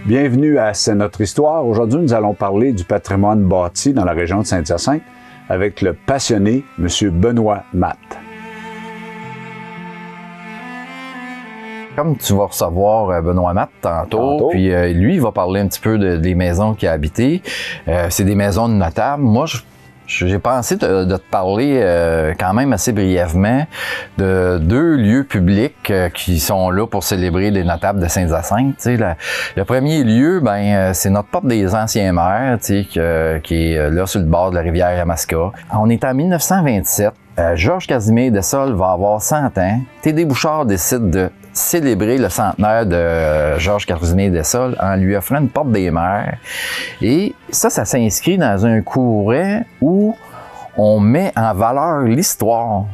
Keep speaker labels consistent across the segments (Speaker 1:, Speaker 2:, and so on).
Speaker 1: Bienvenue à C'est notre histoire. Aujourd'hui, nous allons parler du patrimoine bâti dans la région de Saint-Hyacinthe avec le passionné M. Benoît Matte.
Speaker 2: Comme tu vas recevoir Benoît Matte tantôt. Puis lui, il va parler un petit peu des maisons qu'il a habitées. C'est des maisons de notables. Moi, j'ai pensé de te parler quand même assez brièvement de deux lieux publics qui sont là pour célébrer les notables de Saint-Hyacinthe. Le premier lieu, c'est notre porte des anciens maires, qui est là sur le bord de la rivière Yamaska. On est en 1927. Georges Casimir Dessol va avoir 100 ans. T.D. Bouchard décide de célébrer le centenaire de Georges Casimir Dessol en lui offrant une porte des mers. Et ça s'inscrit dans un courant où on met en valeur l'histoire.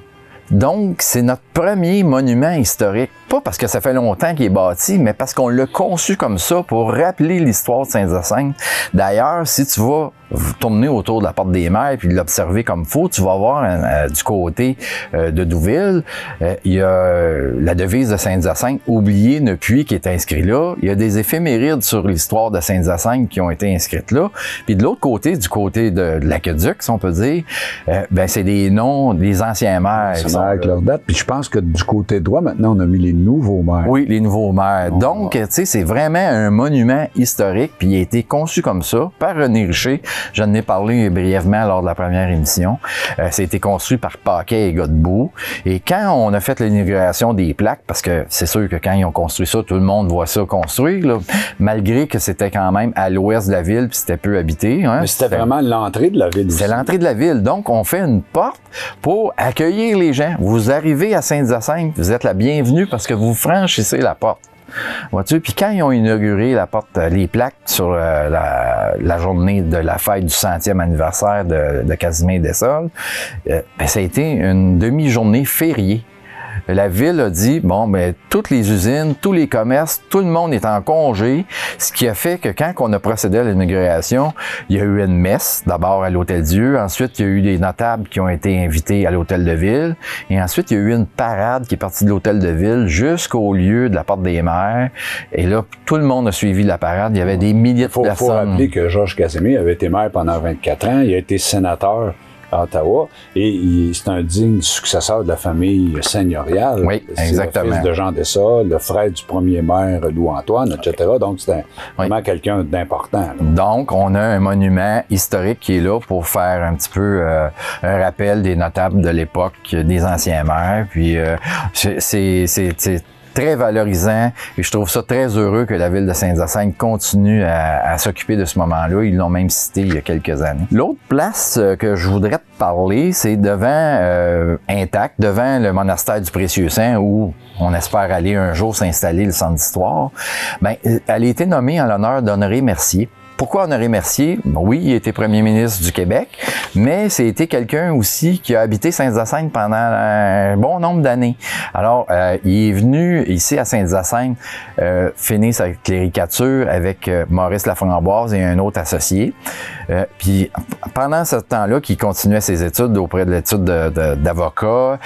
Speaker 2: Donc, c'est notre premier monument historique. Pas parce que ça fait longtemps qu'il est bâti, mais parce qu'on l'a conçu comme ça pour rappeler l'histoire de Saint-Hyacinthe. D'ailleurs, si tu vas tourner autour de la porte des mers puis l'observer comme il faut, tu vas voir du côté de Douville, il y a la devise de Saint-Hyacinthe, « Oublier ne puis » qui est inscrit là. Il y a des éphémérides sur l'histoire de Saint-Hyacinthe qui ont été inscrites là. Puis de l'autre côté, du côté de l'aqueduc, si on peut dire, c'est des noms des anciens maires.
Speaker 1: Avec leur date. Puis je pense que du côté droit, maintenant, on a mis les nouveaux maires.
Speaker 2: Oui, les nouveaux maires. Donc, tu sais, c'est vraiment un monument historique, puis il a été conçu comme ça par René Richer. J'en ai parlé brièvement lors de la première émission. Ça a été construit par Paquet et Godbout. Et quand on a fait l'inauguration des plaques, parce que c'est sûr que quand ils ont construit ça, tout le monde voit ça construit, là, malgré que c'était quand même à l'ouest de la ville, puis c'était peu habité. Hein,
Speaker 1: mais c'était vraiment l'entrée de la ville aussi.
Speaker 2: C'est l'entrée de la ville. Donc, on fait une porte pour accueillir les gens. Vous arrivez à Saint-Hyacinthe, vous êtes la bienvenue parce que vous franchissez la porte. Vois-tu? Puis quand ils ont inauguré la porte, les plaques sur la journée de la fête du 100e anniversaire de Casimir Dessol, ça a été une demi-journée fériée. La ville a dit, toutes les usines, tous les commerces, tout le monde est en congé, ce qui a fait que quand on a procédé à l'inauguration, il y a eu une messe, d'abord à l'Hôtel-Dieu, ensuite il y a eu des notables qui ont été invités à l'Hôtel de Ville, et ensuite il y a eu une parade qui est partie de l'Hôtel de Ville jusqu'au lieu de la Porte des Mers, et là, tout le monde a suivi la parade, il y avait des milliers de personnes.
Speaker 1: Il faut rappeler que Georges Casimir avait été maire pendant 24 ans, il a été sénateur à Ottawa, et c'est un digne successeur de la famille seigneuriale.
Speaker 2: Oui, exactement.
Speaker 1: Le fils de Jean Dessol, le frère du premier maire Louis-Antoine, etc. Donc, c'est vraiment quelqu'un d'important.
Speaker 2: Donc, on a un monument historique qui est là pour faire un petit peu un rappel des notables de l'époque, des anciens maires. Puis, c'est très valorisant et je trouve ça très heureux que la ville de Saint-Hyacinthe continue à s'occuper de ce moment-là. Ils l'ont même cité il y a quelques années. L'autre place que je voudrais te parler, c'est devant Intact, devant le monastère du Précieux-Sang où on espère aller un jour s'installer le centre d'histoire. Elle a été nommée en l'honneur d'Honoré Mercier. Pourquoi Honoré Mercier? Oui, il a été premier ministre du Québec, mais c'était quelqu'un aussi qui a habité Saint-Hyacinthe pendant un bon nombre d'années. Alors, il est venu ici à Saint-Hyacinthe finir sa cléricature avec Maurice Laframboise et un autre associé. Puis, pendant ce temps-là, qu'il continuait ses études auprès de l'étude d'avocat,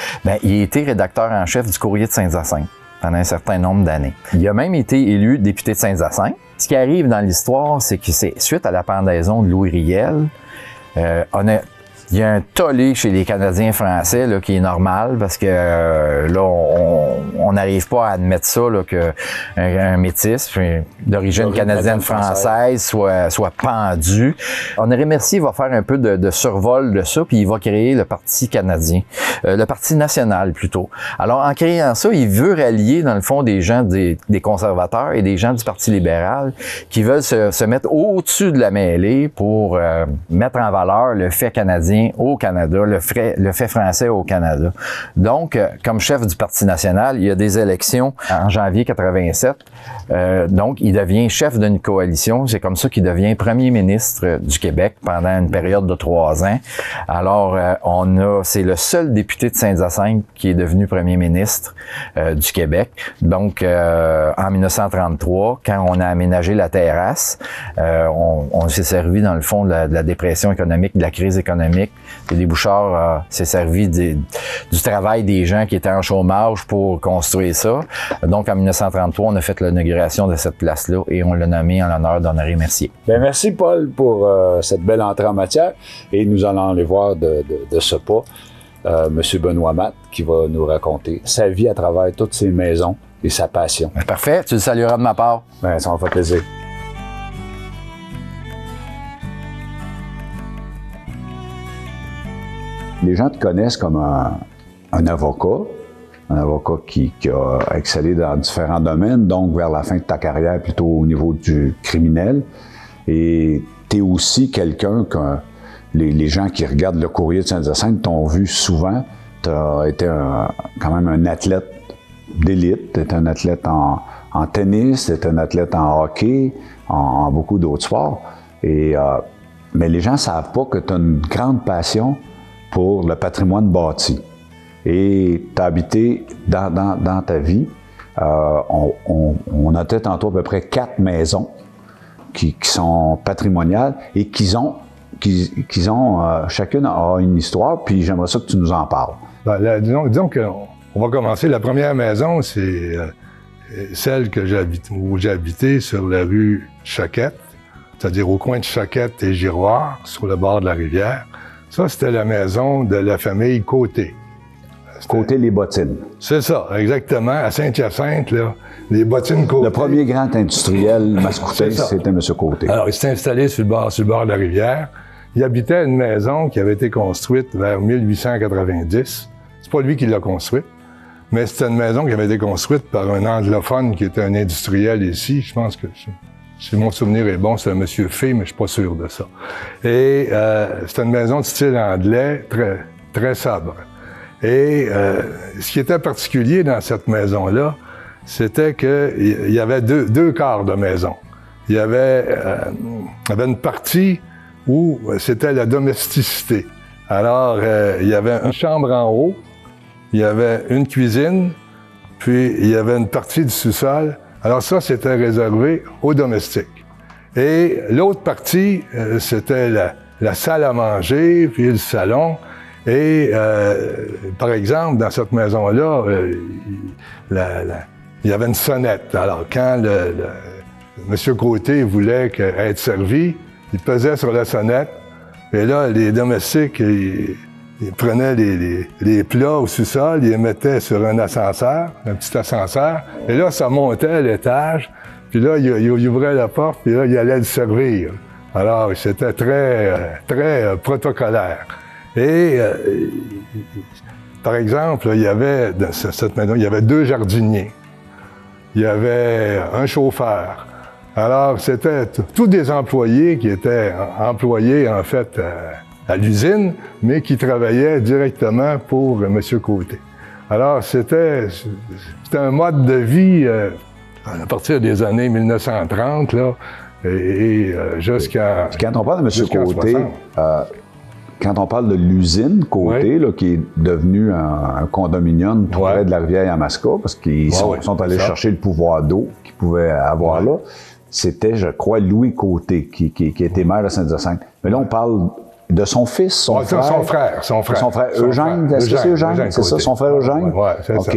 Speaker 2: il a été rédacteur en chef du Courrier de Saint-Hyacinthe pendant un certain nombre d'années. Il a même été élu député de Saint-Hyacinthe. Ce qui arrive dans l'histoire, c'est que c'est suite à la pendaison de Louis Riel, il y a un tollé chez les Canadiens français là, qui est normal parce que là, on n'arrive pas à admettre ça, là, qu'un métis d'origine canadienne-française soit pendu. Honoré Mercier va faire un peu de survol de ça, puis il va créer le Parti canadien, le Parti national plutôt. Alors, en créant ça, il veut rallier, dans le fond, des gens des conservateurs et des gens du Parti libéral qui veulent se mettre au-dessus de la mêlée pour mettre en valeur le fait canadien au Canada, le fait français au Canada. Donc, comme chef du Parti national, il y a des élections en janvier 87. Donc, il devient chef d'une coalition. C'est comme ça qu'il devient premier ministre du Québec pendant une période de 3 ans. Alors, c'est le seul député de Saint-Hyacinthe qui est devenu premier ministre du Québec. Donc, en 1933, quand on a aménagé la terrasse, on s'est servi, dans le fond, de la dépression économique, de la crise économique. T.D. Bouchard s'est servi du travail des gens qui étaient en chômage pour construire ça. Donc, en 1933, on a fait l'inauguration de cette place-là et on l'a nommé en l'honneur d'Honoré Mercier.
Speaker 1: Bien, merci, Paul, pour cette belle entrée en matière. Et nous allons aller voir de ce pas M. Benoît Matte, qui va nous raconter sa vie à travers toutes ces maisons et sa passion.
Speaker 2: Bien, parfait. Tu le salueras de ma part.
Speaker 1: Bien, ça va faire plaisir. Les gens te connaissent comme un avocat qui a excellé dans différents domaines, donc vers la fin de ta carrière plutôt au niveau du criminel. Et tu es aussi quelqu'un que les gens qui regardent le Courrier de Saint-Hyacinthe t'ont vu souvent. Tu as été quand même un athlète d'élite, tu es un athlète en tennis, tu es un athlète en hockey, en beaucoup d'autres sports. Mais les gens ne savent pas que tu as une grande passion pour le patrimoine bâti. Et tu as habité dans ta vie, on notait tantôt à peu près 4 maisons qui sont patrimoniales et chacune a une histoire, puis j'aimerais ça que tu nous en parles.
Speaker 3: Ben, disons qu'on va commencer. La première maison, c'est celle où j'ai habité sur la rue Choquette, c'est-à-dire au coin de Choquette et Giroir, sur le bord de la rivière. Ça, c'était la maison de la famille Côté.
Speaker 1: Côté les bottines.
Speaker 3: C'est ça, exactement. À Saint-Hyacinthe, là, les bottines Côté.
Speaker 1: Le premier grand industriel mascoutin, c'était M. Côté.
Speaker 3: Alors, il s'est installé sur le bord de la rivière. Il habitait une maison qui avait été construite vers 1890. C'est pas lui qui l'a construite, mais c'était une maison qui avait été construite par un anglophone qui était un industriel ici. Je pense que, si mon souvenir est bon, c'est un monsieur Fay, mais je suis pas sûr de ça. Et c'était une maison de style anglais, très, très sobre. Et ce qui était particulier dans cette maison-là, c'était qu'il y avait deux quarts de maison. Il y avait une partie où c'était la domesticité. Alors, il y avait une chambre en haut, il y avait une cuisine, puis il y avait une partie du sous-sol. Alors ça, c'était réservé aux domestiques. Et l'autre partie, c'était la salle à manger, puis le salon. Et, par exemple, dans cette maison-là, il y avait une sonnette. Alors, quand M. Côté voulait être servi, il pesait sur la sonnette. Et là, les domestiques, ils prenaient les plats au sous-sol, ils les mettaient sur un ascenseur, un petit ascenseur. Et là, ça montait à l'étage. Puis là, il ouvrait la porte, puis là, il allait le servir. Alors, c'était très, très protocolaire. Et, par exemple, il y avait, dans cette maison, il y avait 2 jardiniers. Il y avait un chauffeur. Alors, c'était tous des employés qui étaient employés, en fait, à l'usine, mais qui travaillaient directement pour M. Côté. Alors, c'était un mode de vie à partir des années 1930, là, et jusqu'à...
Speaker 1: Quand on parle de M. Côté, quand on parle de l'usine Côté, là, qui est devenue un condominium tout près de la rivière Yamaska, parce qu'ils sont allés chercher le pouvoir d'eau qu'ils pouvaient avoir là, c'était, je crois, Louis Côté, qui était maire de Saint-Hyacinthe. Mais là, on parle de son fils, son frère. Son frère Eugène, est-ce que c'est Eugène? C'est ça, son frère Eugène?
Speaker 3: Oui, c'est ça.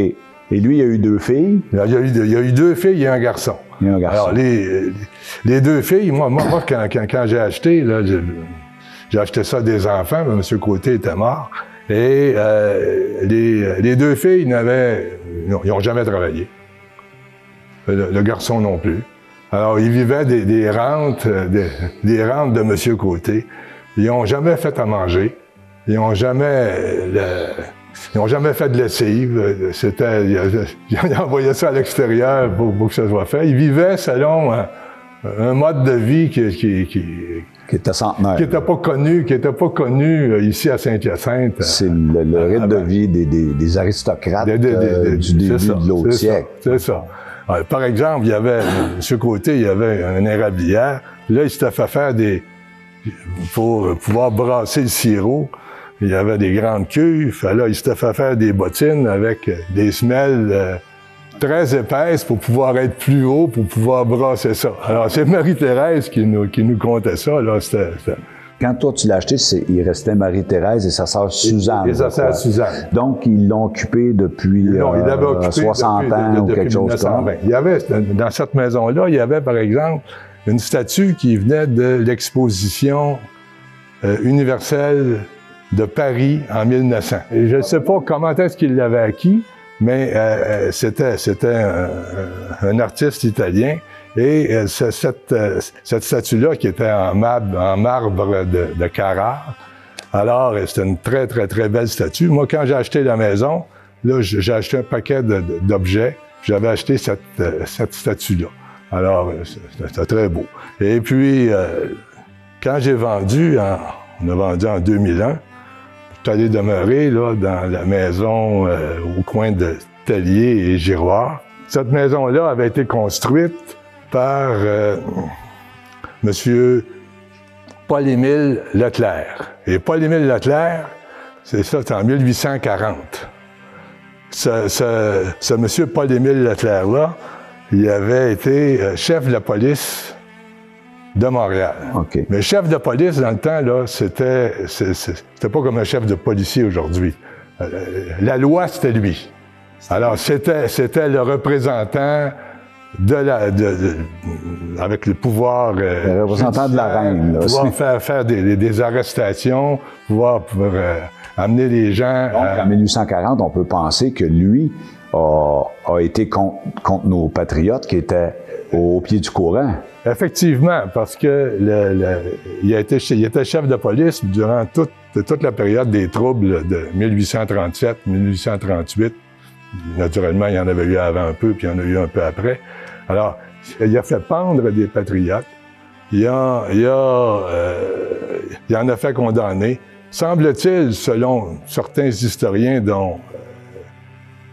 Speaker 1: Et lui, il a eu 2 filles?
Speaker 3: Il y a eu 2 filles et un garçon. Alors, les 2 filles, moi quand j'ai acheté, là, j'ai acheté ça des enfants, mais M. Côté était mort. Et les 2 filles, ils n'ont jamais travaillé. Le garçon non plus. Alors, ils vivaient des rentes de M. Côté. Ils n'ont jamais fait à manger. Ils n'ont jamais fait de lessive. Ils envoyaient ça à l'extérieur pour que ça soit fait. Ils vivaient selon un mode de vie qui
Speaker 1: était centenaire.
Speaker 3: Qui n'était pas connu ici à Saint-Hyacinthe.
Speaker 1: C'est le rythme de vie des aristocrates du début de l'autre siècle.
Speaker 3: C'est ça. Alors, par exemple, il y avait, M. Côté, il y avait un érablière. Là, il s'était fait faire pour pouvoir brasser le sirop, il y avait des grandes cuves. Là, il s'était fait faire des bottines avec des semelles très épaisses pour pouvoir être plus haut, pour pouvoir brasser ça. Alors, c'est Marie-Thérèse qui nous contait ça. Là,
Speaker 1: Quand toi, tu l'as acheté, il restait Marie-Thérèse et sa sœur Suzanne.
Speaker 3: Et sa sœur Suzanne.
Speaker 1: Donc, ils l'ont occupé depuis
Speaker 3: il l'avait occupé
Speaker 1: 60 ans ou quelque chose comme ça.
Speaker 3: Il y avait, dans cette maison-là, il y avait, par exemple, une statue qui venait de l'exposition universelle de Paris en 1900. Et je ne sais pas comment est-ce qu'il l'avait acquis, mais c'était un artiste italien. Et cette statue-là, qui était en marbre de Carrare, alors c'était une très, très, très belle statue. Moi, quand j'ai acheté la maison, là, j'ai acheté un paquet d'objets. J'avais acheté cette statue-là. Alors, c'était très beau. Et puis, quand j'ai vendu, on a vendu en 2001, je suis allé demeurer là, dans la maison au coin de Tellier et Giroir. Cette maison-là avait été construite par M. Paul-Émile Leclerc. Et Paul-Émile Leclerc, c'est en 1840. Ce M. Paul-Émile Leclerc-là, il avait été chef de la police de Montréal.
Speaker 1: Okay.
Speaker 3: Mais chef de police, dans le temps, là, c'était pas comme un chef de policier aujourd'hui. La loi, c'était lui. Alors, c'était le représentant avec le pouvoir...
Speaker 1: le représentant de la reine. Là,
Speaker 3: pouvoir faire des arrestations, pouvoir amener les gens...
Speaker 1: Donc, en 1840, on peut penser que lui a été contre nos patriotes qui étaient au pied du courant.
Speaker 3: Effectivement, parce que il était chef de police durant toute la période des troubles de 1837-1838. Naturellement, il y en avait eu avant un peu, puis il y en a eu un peu après. Alors, il a fait pendre des patriotes. Il en a fait condamner. Semble-t-il, selon certains historiens, dont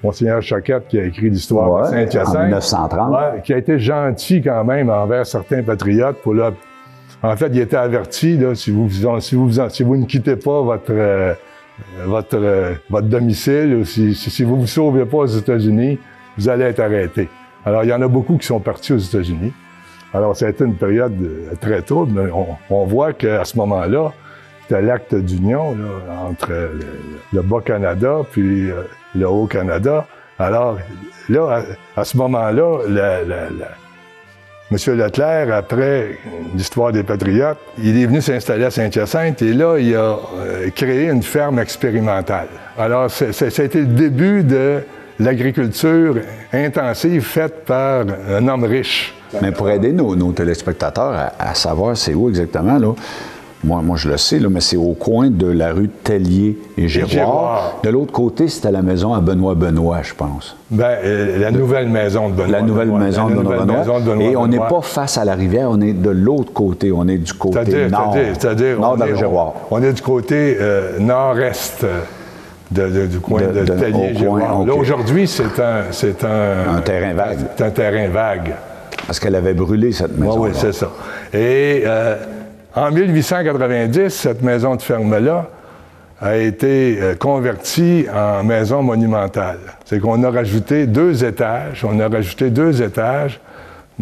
Speaker 3: Monseigneur Choquette, qui a écrit l'histoire de Saint-Hyacinthe,
Speaker 1: en 1930,
Speaker 3: qui a été gentil quand même envers certains patriotes. En fait, il était averti, là, si vous ne quittez pas votre domicile, ou si vous ne vous sauvez pas aux États-Unis, vous allez être arrêté. Alors, il y en a beaucoup qui sont partis aux États-Unis. Alors, ça a été une période très trouble, mais on voit qu'à ce moment-là, c'était l'acte d'union entre le Bas-Canada puis le Haut-Canada. Alors, là, à ce moment-là, M. Leclerc, après l'histoire des Patriotes, il est venu s'installer à Saint-Hyacinthe et là, il a créé une ferme expérimentale. Alors, ça a été le début de l'agriculture intensive faite par un homme riche.
Speaker 1: Mais pour aider nos téléspectateurs à savoir c'est où exactement, là, moi, je le sais, là, mais c'est au coin de la rue Tellier et Giroir. De l'autre côté, c'était la maison à Benoît, je pense.
Speaker 3: Bien, la nouvelle maison de Benoît.
Speaker 1: La nouvelle maison de Benoît. Et on n'est pas face à la rivière, on est de l'autre côté. On est du côté nord.
Speaker 3: C'est-à-dire,
Speaker 1: nord de la Giroir.
Speaker 3: On est du côté nord-est du coin de Tellier et Giroir. Là, aujourd'hui, c'est un
Speaker 1: terrain vague.
Speaker 3: C'est un terrain vague.
Speaker 1: Parce qu'elle avait brûlé, cette maison.
Speaker 3: Oui, c'est ça. Et... en 1890, cette maison de ferme-là a été convertie en maison monumentale. C'est qu'on a rajouté 2 étages. On a rajouté 2 étages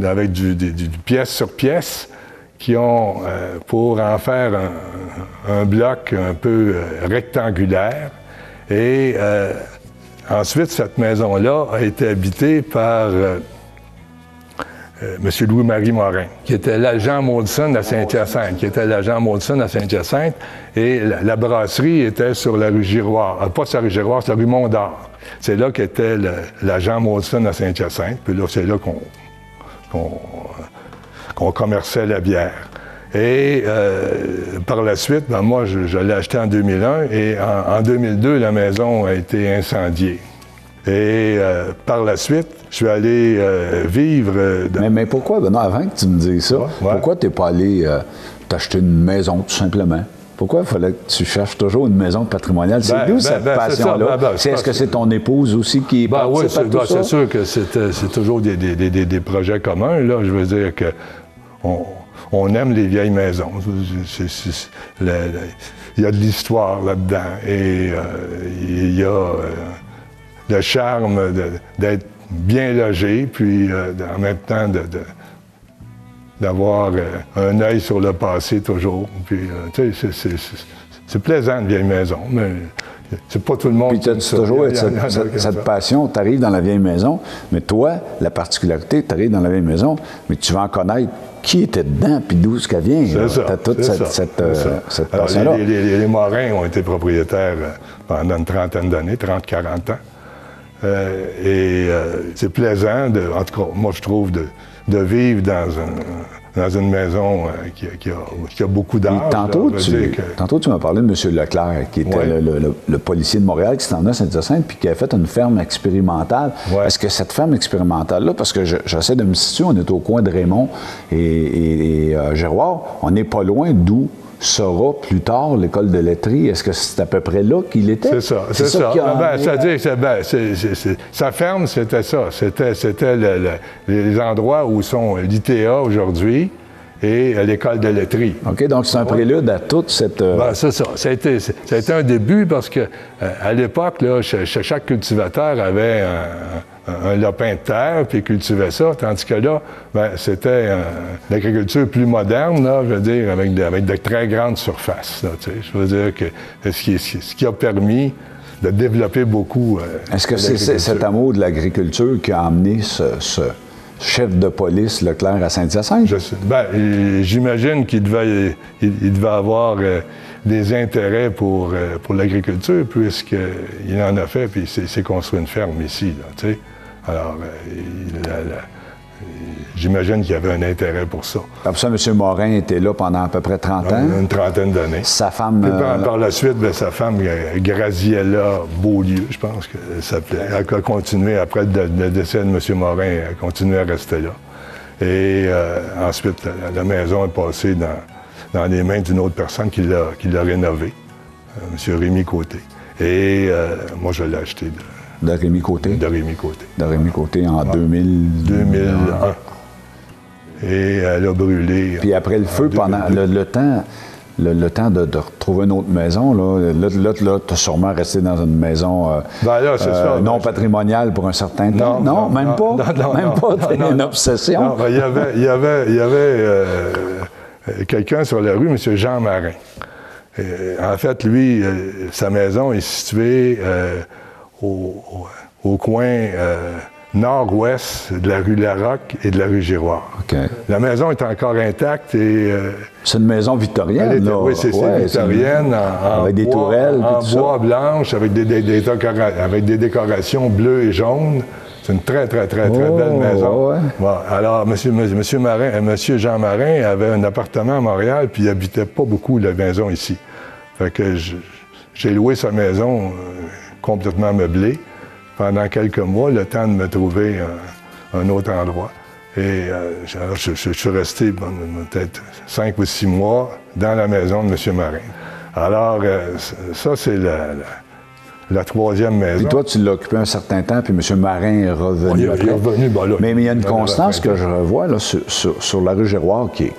Speaker 3: avec du pièce sur pièce qui ont, pour en faire un bloc un peu rectangulaire. Et ensuite, cette maison-là a été habitée par... M. Louis-Marie Morin, qui était l'agent Maudson à Saint-Hyacinthe, et la brasserie était sur la rue Giroir. Pas sur la rue Giroir, c'est la rue Mont-d'Or. C'est là qu'était l'agent Maudson à Saint-Hyacinthe, puis là, c'est là qu'on commerçait la bière. Et par la suite, ben, moi, je l'ai acheté en 2001, et en 2002, la maison a été incendiée. Et par la suite, je suis allé vivre...
Speaker 1: Mais pourquoi, Benoît, avant que tu me dises ça, pourquoi tu n'es pas allé t'acheter une maison, tout simplement? Pourquoi il fallait que tu cherches toujours une maison patrimoniale? C'est d'où cette passion-là? Est-ce que c'est ton épouse aussi qui participe à tout ça?
Speaker 3: C'est sûr que c'est toujours des projets communs, là. Je veux dire que on aime les vieilles maisons. Il y a de l'histoire là-dedans. Et il y a... le charme d'être bien logé, puis en même temps d'avoir un œil sur le passé toujours. Puis, tu sais, c'est plaisant, une vieille maison, mais c'est pas tout le monde.
Speaker 1: Puis tu as toujours cette passion, tu arrives dans la vieille maison, mais toi, la particularité, tu arrives dans la vieille maison, mais tu vas en connaître qui était dedans, puis d'où ce qu'elle vient.
Speaker 3: C'est ça.
Speaker 1: Tu as toute cette passion-là.
Speaker 3: Les Morins ont été propriétaires pendant une trentaine d'années, 30-40 ans. C'est plaisant, en tout cas, moi je trouve, de vivre dans une maison qui a beaucoup d'âge.
Speaker 1: Tantôt, tu m'as parlé de M. Leclerc, qui était le policier de Montréal, qui s'est emmené à Saint-Hyacinthe, puis qui a fait une ferme expérimentale. Ouais. Est-ce que cette ferme expérimentale-là, parce que j'essaie de me situer, on est au coin de Raymond et Giroir, on n'est pas loin d'où sera plus tard l'école de laiterie. Est-ce que c'est à peu près là qu'il était?
Speaker 3: C'est ça. Sa ferme, c'était ça. C'était les endroits où sont l'ITA aujourd'hui et l'école de laiterie.
Speaker 1: OK, donc c'est un prélude à toute cette...
Speaker 3: c'est ça. Ça a été un début parce que à l'époque, là, chaque cultivateur avait un lopin de terre, puis cultivait ça, tandis que là, c'était l'agriculture plus moderne, là, je veux dire, avec de très grandes surfaces. Là, je veux dire que ce qui a permis de développer beaucoup
Speaker 1: Est-ce que c'est cet amour de l'agriculture qui a amené ce chef de police Leclerc à Saint-Hyacinthe?
Speaker 3: J'imagine qu'il devait avoir des intérêts pour l'agriculture, puisqu'il en a fait, puis il s'est construit une ferme ici, là, tu sais. Alors, j'imagine qu'il y avait un intérêt pour ça.
Speaker 1: Comme ça, M. Morin était là pendant à peu près 30 ans?
Speaker 3: Une trentaine d'années.
Speaker 1: Sa femme...
Speaker 3: Par la suite, sa femme, Graziella Beaulieu, je pense qu'elle s'appelait. Elle a continué, après le décès de M. Morin, elle a continué à rester là. Et ensuite, la maison est passée dans les mains d'une autre personne qui l'a rénovée, M. Rémi Côté. Et moi, je l'ai acheté
Speaker 1: de Rémi Côté?
Speaker 3: De Rémi Côté.
Speaker 1: De Rémi Côté en 2001.
Speaker 3: Et elle a brûlé.
Speaker 1: Puis après le feu, pendant le temps de retrouver une autre maison, là tu as sûrement resté dans une maison non patrimoniale pour un certain temps. Non, même pas? Même pas? C'était une obsession?
Speaker 3: Non, il y avait quelqu'un sur la rue, M. Jean Marin. En fait, lui, sa maison est située au coin nord-ouest de la rue Larocque et de la rue Giroir.
Speaker 1: Okay.
Speaker 3: La maison est encore intacte et...
Speaker 1: c'est une maison victorienne, là.
Speaker 3: Oui, c'est victorienne,
Speaker 1: avec des tourelles,
Speaker 3: en bois blanche, avec des décorations bleues et jaunes. C'est une très belle maison.
Speaker 1: Ouais.
Speaker 3: Bon, alors, M. Jean Marin avait un appartement à Montréal, puis il n'habitait pas beaucoup la maison ici. Fait que j'ai loué sa maison complètement meublée pendant quelques mois, le temps de me trouver un autre endroit. Et je suis resté peut-être 5 ou 6 mois dans la maison de M. Marin. Alors, ça, c'est la troisième maison.
Speaker 1: Puis toi, tu l'as occupé un certain temps, puis M. Marin est revenu.
Speaker 3: Il est revenu, là,
Speaker 1: mais il y a une constance que je revois là, sur la rue Giroir, qui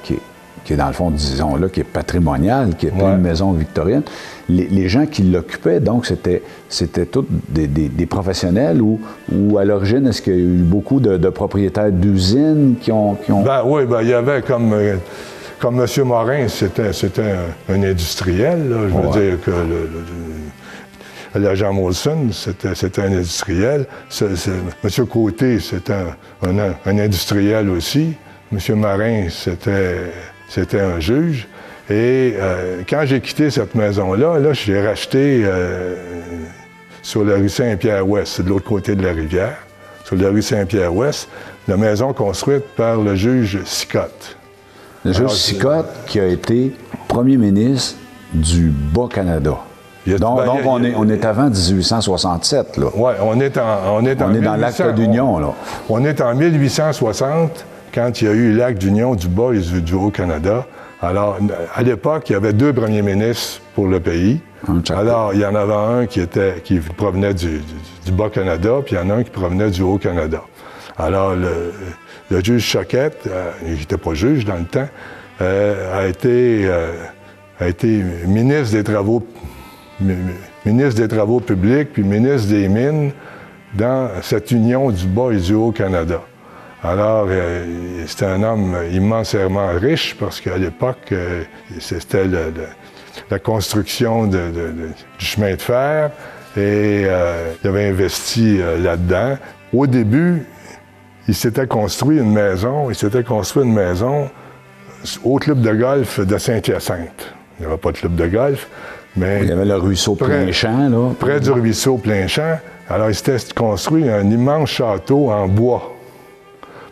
Speaker 1: est dans le fond, disons là, qui est patrimoniale, qui est une maison victorienne. Les gens qui l'occupaient, donc, c'était tous des professionnels ou à l'origine, est-ce qu'il y a eu beaucoup de propriétaires d'usines qui ont...
Speaker 3: Oui, il y avait comme M. Morin, c'était un industriel, là, je veux dire que l'agent Molson, c'était un industriel. M. Côté, c'était un industriel aussi. M. Marin, c'était un juge. Et quand j'ai quitté cette maison-là, j'ai racheté sur la rue Saint-Pierre-Ouest, c'est de l'autre côté de la rivière, sur la rue Saint-Pierre-Ouest, la maison construite par le juge Sicotte.
Speaker 1: Le juge Sicotte qui a été premier ministre du Bas-Canada. Donc on est avant 1867, là.
Speaker 3: Oui, on est
Speaker 1: dans l'acte d'union, là.
Speaker 3: On est en 1860, quand il y a eu l'acte d'union du Bas et du Haut-Canada. Alors, à l'époque, il y avait 2 premiers ministres pour le pays. Alors, il y en avait un qui provenait du Bas-Canada, puis il y en a un qui provenait du Haut-Canada. Alors, le juge Choquette, il n'était pas juge dans le temps, a été ministre des Travaux publics, puis ministre des Mines dans cette union du Bas et du Haut-Canada. Alors, c'était un homme immensément riche parce qu'à l'époque, c'était la construction du chemin de fer et il avait investi là-dedans. Au début, il s'était construit une maison au club de golf de Saint-Hyacinthe. Il n'y avait pas de club de golf, mais...
Speaker 1: Il y avait le ruisseau Plein-Champ, là.
Speaker 3: Près du ruisseau Plein-Champ. Alors, il s'était construit un immense château en bois.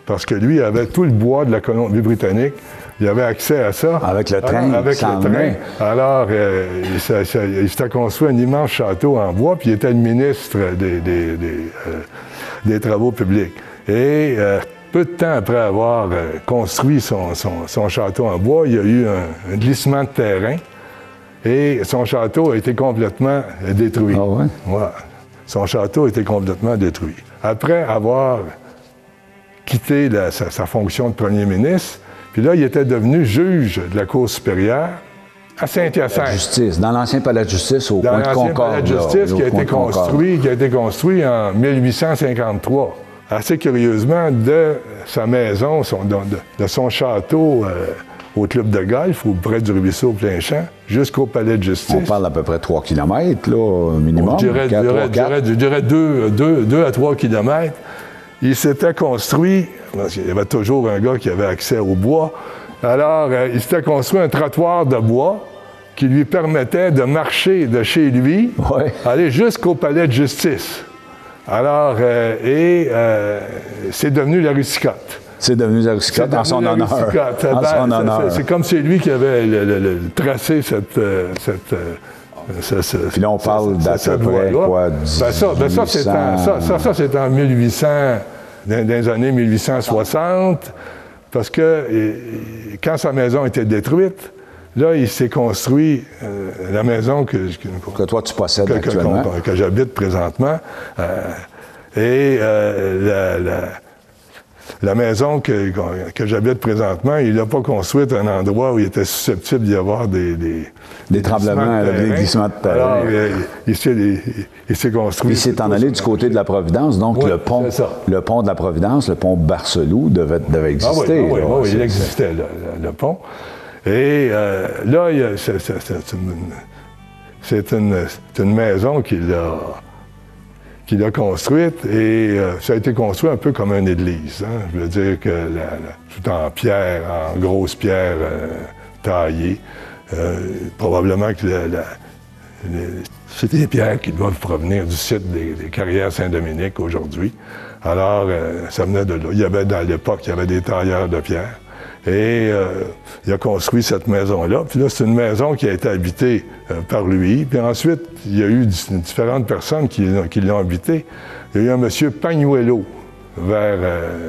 Speaker 3: Parce que lui, il avait tout le bois de la Colombie-Britannique. Il avait accès à ça.
Speaker 1: Avec le train.
Speaker 3: Avec le train. Alors, il s'était construit un immense château en bois, puis il était le ministre des Travaux publics. Et peu de temps après avoir construit son château en bois, il y a eu un glissement de terrain et son château a été complètement détruit.
Speaker 1: Ah ouais?
Speaker 3: Ouais. Son château a été complètement détruit. Après avoir quitté sa fonction de premier ministre, puis là, il était devenu juge de la Cour supérieure à Saint-Hyacinthe.
Speaker 1: La justice, dans l'ancien palais de justice au coin de Concorde.
Speaker 3: Dans l'ancien palais de justice qui a été construit en 1853. Assez curieusement, de sa maison, de son château au club de golf, ou près du ruisseau Plein-Champ, jusqu'au palais de justice.
Speaker 1: On parle d'à peu près 3 km, là, minimum.
Speaker 3: Je dirais 2 à 3 km. Il s'était construit, parce qu'il y avait toujours un gars qui avait accès au bois, alors il s'était construit un trottoir de bois qui lui permettait de marcher de chez lui, aller jusqu'au palais de justice. Alors, c'est devenu la rue Scott.
Speaker 1: C'est devenu la rue Scott en son honneur.
Speaker 3: C'est comme c'est lui qui avait tracé cette
Speaker 1: Puis là, on parle d'à peu près quoi,
Speaker 3: ça, c'est en 1800, dans les années 1860, parce que quand sa maison était détruite, là, il s'est construit la maison que
Speaker 1: toi, tu possèdes actuellement.
Speaker 3: Que j'habite présentement. La maison que j'habite présentement, il n'a pas construite à un endroit où il était susceptible d'y avoir des
Speaker 1: tremblements, des glissements de terrain.
Speaker 3: Alors, il s'est construit.
Speaker 1: Il s'est en allé du côté de la Providence, donc le pont de la Providence, le pont Barcelou devait exister.
Speaker 3: Oui, il existait, le pont. Et là, c'est une maison qu'il a construite et ça a été construit un peu comme une église. Hein? Je veux dire que tout en pierre, en grosse pierre taillée. Probablement que c'est des pierres qui doivent provenir du site des carrières Saint-Dominique aujourd'hui. Alors, ça venait de là. À l'époque, il y avait des tailleurs de pierre. Et il a construit cette maison-là. Puis là, c'est une maison qui a été habitée par lui. Puis ensuite, il y a eu différentes personnes qui l'ont habitée. Il y a eu un monsieur Pagnuelo vers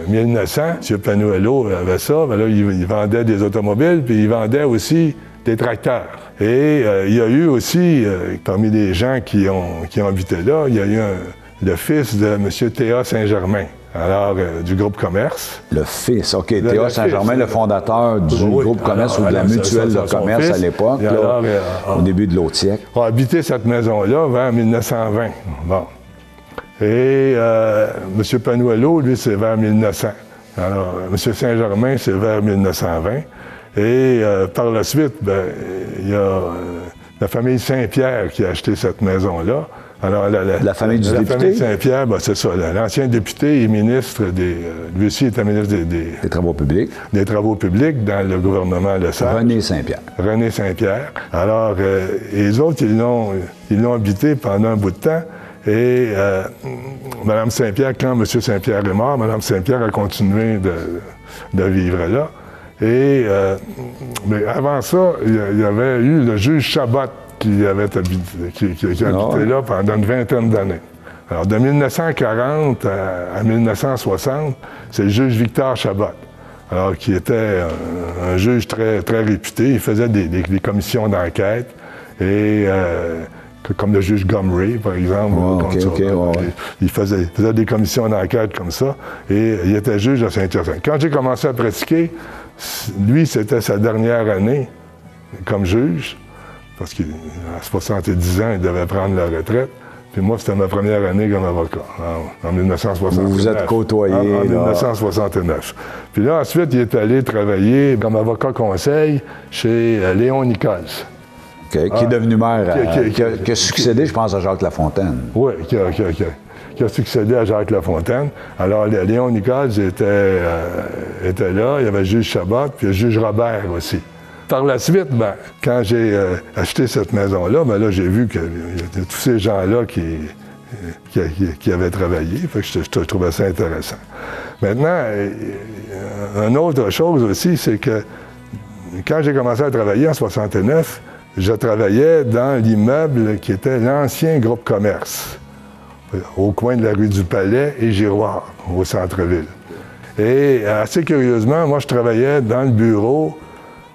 Speaker 3: 1900. M. Pagnuelo avait ça. Ben là, il vendait des automobiles, puis il vendait aussi des tracteurs. Et il y a eu aussi, parmi les gens qui ont habité là, il y a eu le fils de M. Théa Saint-Germain. Alors, du groupe Commerce.
Speaker 1: Le fils, OK. Théa Saint-Germain, le fondateur du groupe Commerce ou de la mutuelle de commerce à l'époque, au début de l'autre siècle.
Speaker 3: A habité cette maison-là vers 1920. Bon. Et M. Pagnuelo, lui, c'est vers 1900. Alors, M. Saint-Germain, c'est vers 1920. Et par la suite, il y a la famille Saint-Pierre qui a acheté cette maison-là. Alors,
Speaker 1: la famille du député?
Speaker 3: La famille Saint-Pierre, c'est ça. L'ancien député et ministre lui aussi était ministre
Speaker 1: des Travaux publics.
Speaker 3: Des Travaux publics dans le gouvernement Lesage.
Speaker 1: René Saint-Pierre.
Speaker 3: René Saint-Pierre. Alors, les autres, ils l'ont habité pendant un bout de temps. Et Mme Saint-Pierre, quand M. Saint-Pierre est mort, Mme Saint-Pierre a continué de vivre là. Et mais avant ça, il y avait eu le juge Chabot qui habitait là pendant une vingtaine d'années. Alors, de 1940 à 1960, c'est le juge Victor Chabot, alors qui était un juge très, très réputé. Il faisait des commissions d'enquête, et comme le juge Gomery, par exemple. Il faisait des commissions d'enquête comme ça, et il était juge à Saint-Hyacinthe. Quand j'ai commencé à pratiquer, lui, c'était sa dernière année comme juge, parce qu'à 70 ans, il devait prendre la retraite. Puis moi, c'était ma première année comme avocat, en 1969.
Speaker 1: Vous vous êtes côtoyés.
Speaker 3: En 1969. Puis là, ensuite, il est allé travailler comme avocat conseil chez Léon Nichols.
Speaker 1: Qui est devenu maire, qui a succédé, je pense, à Jacques Lafontaine.
Speaker 3: Oui, qui a succédé à Jacques Lafontaine. Alors, Léon Nichols était là, il y avait le juge Chabot, puis le juge Robert aussi. Par la suite, quand j'ai acheté cette maison-là, là, j'ai vu qu'il y a tous ces gens-là qui avaient travaillé. Fait que je trouvais ça intéressant. Maintenant, une autre chose aussi, c'est que quand j'ai commencé à travailler en 69, je travaillais dans l'immeuble qui était l'ancien groupe commerce, au coin de la rue du Palais et Giroir, au centre-ville. Et assez curieusement, moi, je travaillais dans le bureau,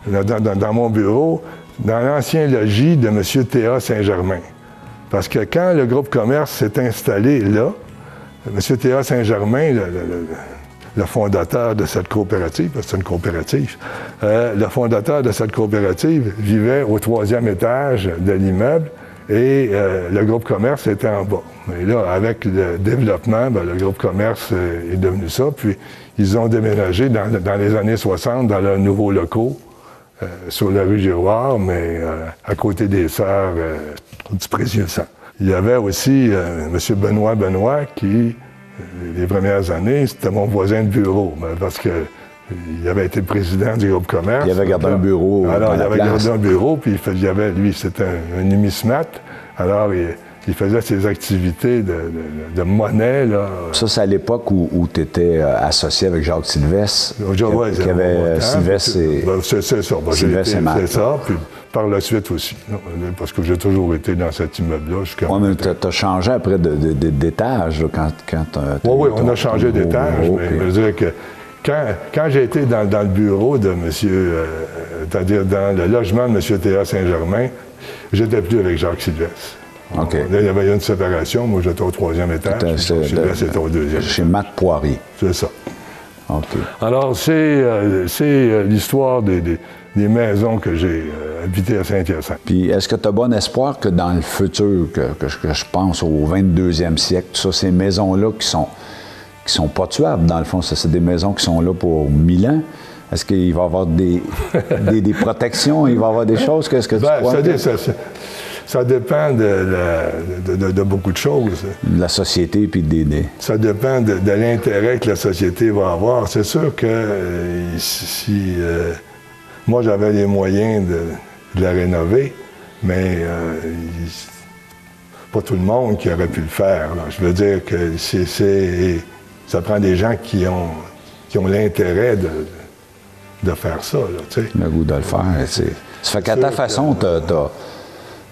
Speaker 3: dans mon bureau, dans l'ancien logis de M. Théa Saint-Germain. Parce que quand le groupe commerce s'est installé là, M. Théa Saint-Germain, le fondateur de cette coopérative, parce que c'est une coopérative, le fondateur de cette coopérative vivait au 3e étage de l'immeuble et le groupe commerce était en bas. Et là, avec le développement, le groupe commerce est devenu ça, puis ils ont déménagé dans les années 60 dans leurs nouveaux locaux sur la rue Giroir, mais à côté des Sœurs du Précieux-Sang. Il y avait aussi M. Benoît qui, les premières années, c'était mon voisin de bureau, parce qu'il avait été président du groupe commerce.
Speaker 1: Il avait gardé un bureau.
Speaker 3: Alors, il avait gardé un bureau, puis lui, c'était un numismate. Alors, il faisait ses activités de monnaie. Là.
Speaker 1: Ça, c'est à l'époque où tu étais associé avec Jacques Sylvestre.
Speaker 3: Oui,
Speaker 1: qui avait Sylvestre et...
Speaker 3: C'est ça.
Speaker 1: Sylvestre et Marc.
Speaker 3: C'est ça, puis par la suite aussi. Parce que j'ai toujours été dans cet immeuble-là.
Speaker 1: Oui, mais tu as changé après d'étage quand
Speaker 3: Oui, on a changé d'étage, mais je veux dire que quand j'ai été dans le bureau de monsieur, c'est-à-dire dans le logement de M. Théa Saint-Germain, j'étais plus avec Jacques Sylvestre.
Speaker 1: OK.
Speaker 3: Là, il y avait une séparation. Moi, j'étais au 3e étage. Sylvestre était au 2e.
Speaker 1: Chez Matt Poirier.
Speaker 3: C'est ça.
Speaker 1: OK.
Speaker 3: Alors, c'est l'histoire des maisons que j'ai habitées à Saint-Hyacinthe.
Speaker 1: Puis, est-ce que tu as bon espoir que dans le futur, que je pense au 22e siècle, tout ça, ces maisons-là qui sont pas tuables, dans le fond, c'est des maisons qui sont là pour 1000 ans. Est-ce qu'il va y avoir des protections, il va y avoir des choses? Qu'est-ce que tu crois?
Speaker 3: Ça dépend de beaucoup de choses.
Speaker 1: De la société, puis
Speaker 3: Ça dépend de l'intérêt que la société va avoir. C'est sûr que si moi, j'avais les moyens de la rénover, mais pas tout le monde qui aurait pu le faire. Là. Je veux dire que ça prend des gens qui ont l'intérêt de faire ça. Là, tu sais.
Speaker 1: Le goût de le faire. Ça fait qu'à ta façon,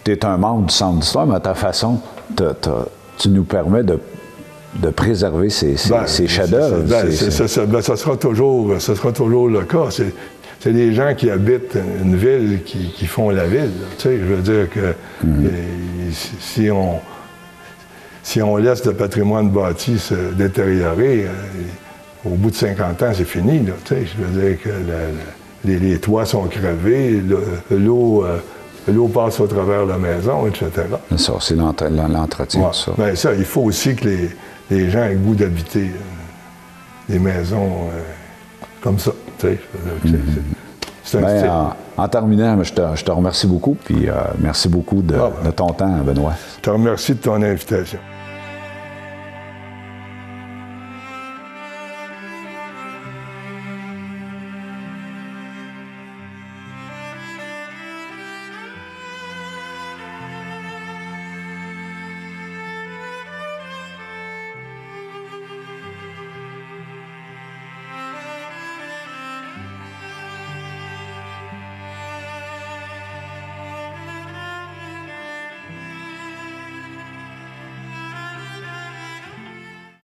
Speaker 1: tu es un membre du Centre d'histoire, mais à ta façon, tu nous permets de préserver ces chefs-d'œuvre.
Speaker 3: Ça sera toujours le cas. C'est les gens qui habitent une ville qui font la ville. Tu sais, je veux dire que si on laisse le patrimoine bâti se détériorer, au bout de 50 ans, c'est fini. Là, tu sais, je veux dire que les toits sont crevés, l'eau passe au travers de la maison, etc.
Speaker 1: C'est ça, c'est l'entretien de ça.
Speaker 3: Bien, ça, il faut aussi que les gens aient le goût d'habiter des maisons comme ça. Tu sais, c'est un style.
Speaker 1: En terminant, je te remercie beaucoup, puis merci beaucoup de ton temps, Benoît.
Speaker 3: Je te remercie de ton invitation.